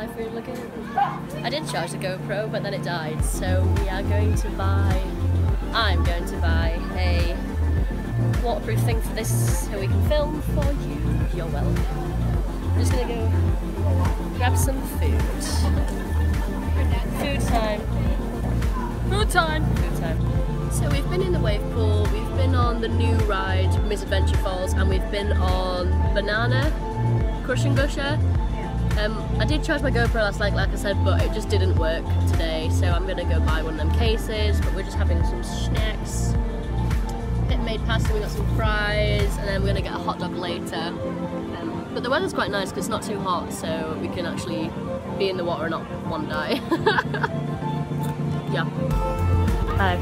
Typhoon Lagoon. I did charge the GoPro, but then it died, so we are going to buy, I'm going to buy a waterproof thing for this so we can film for you. You're welcome. I'm just gonna go grab some food. Food time. Food time. Food time. So we've been in the wave pool, we've been on the new ride, Misadventure Falls, and we've been on Banana Crush and Gusher. I did charge my GoPro last night, like I said, but it just didn't work today, so I'm gonna go buy one of them cases, but we're just having some snacks. Pit made pasta, we got some fries, and then we're gonna get a hot dog later. But the weather's quite nice because it's not too hot, so we can actually be in the water and not one die. Yeah. Hi.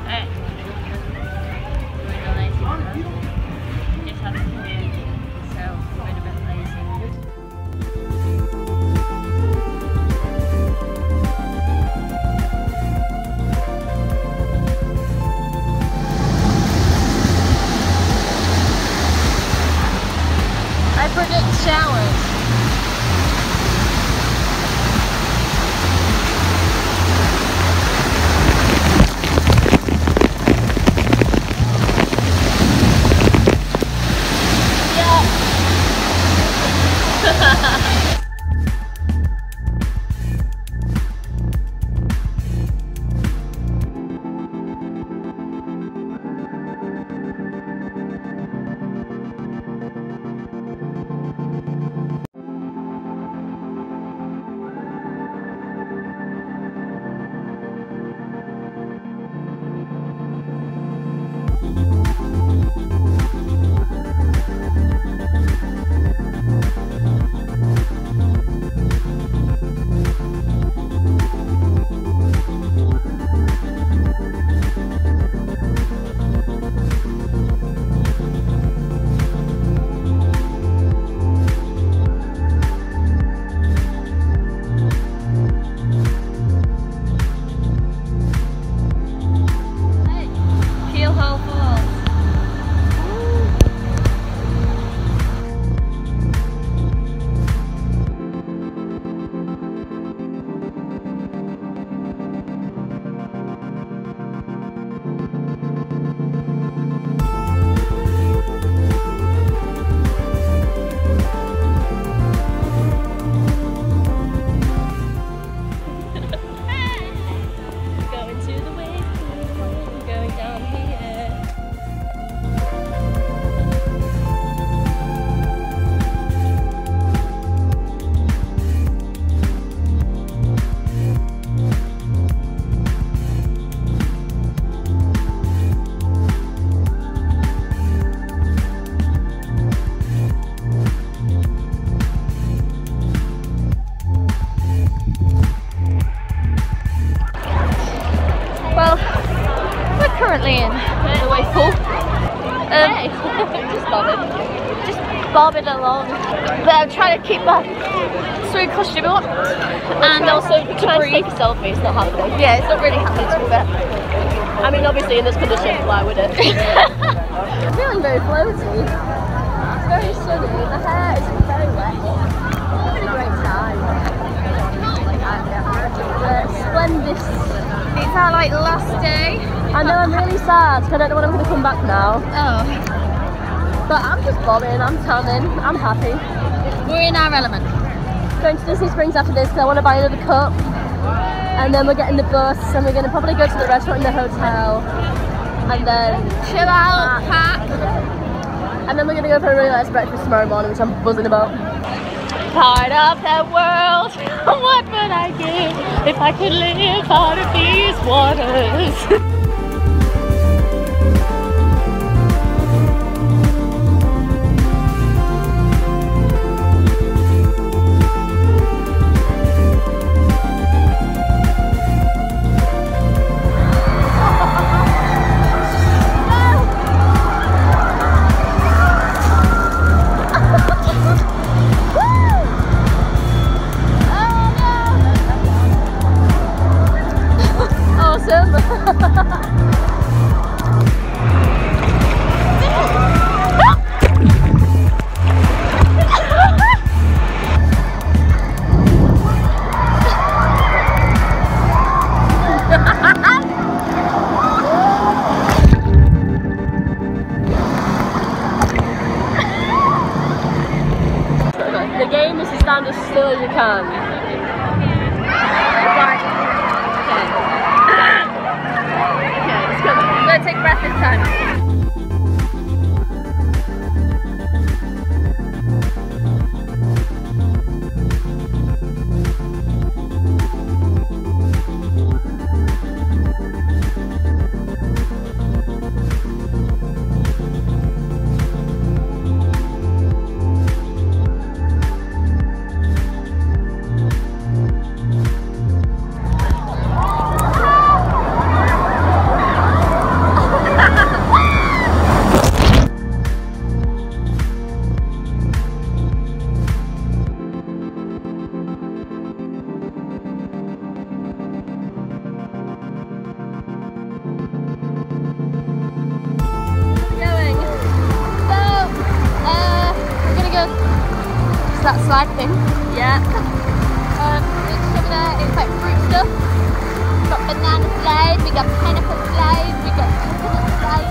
Hey. Just having food, so we're a bit lazy. I predict showers. Currently in the wave pool. Just bobbing along. But I'm trying to keep my swimming costume on and also trying to take a selfie. It's not happening. Yeah, it's not really happening to be fair. I mean, obviously in this condition, why would it? I'm feeling very floaty. It's very sunny. My hair is very wet. I'm having a great time. Splendid. It's our like last day. I know, I'm really sad because I don't know when I'm going to come back now. Oh. But I'm just bobbing, I'm tanning, I'm happy. We're in our element. Going to Disney Springs after this because I want to buy another cup. And then we're getting the bus and we're going to probably go to the restaurant in the hotel. And then chill out, pack. And then we're going to go for a really nice breakfast tomorrow morning, which I'm buzzing about. Part of the world, what would I give if I could live out of these waters? Awesome! to stand as still as you can. Right. Okay, it's coming. I'm going to take a breath this time. That slide thing. Yeah. It's over there, it's like fruit stuff. We've got banana slide, we got pineapple slide, we got coconut slide,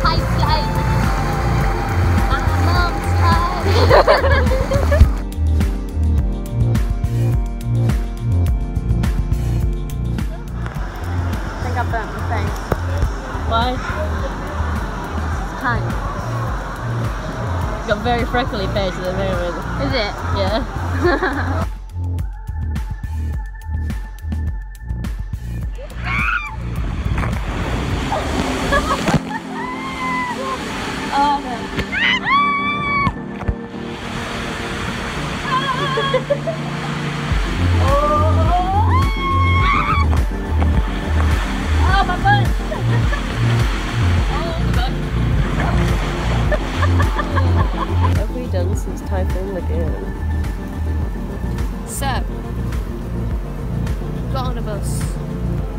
pie slide, mom slide. I think I burnt my face. Why? It's time. Got very freckly face at the moment. Is it? Yeah. Oh no. Oh my butt! What have we done since Typhoon Lagoon? So, got on a bus,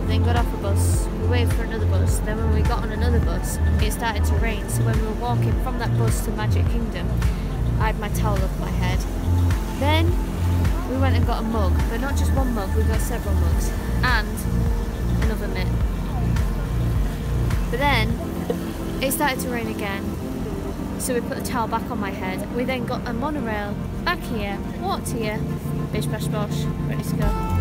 then got off a bus, we waited for another bus, then when we got on another bus, it started to rain, so when we were walking from that bus to Magic Kingdom, I had my towel over my head. Then, we went and got a mug, but not just one mug, we got several mugs, and another mitt. But then, it started to rain again. So we put the towel back on my head. We then got a monorail back here, walked here, bish bash bosh, ready to go.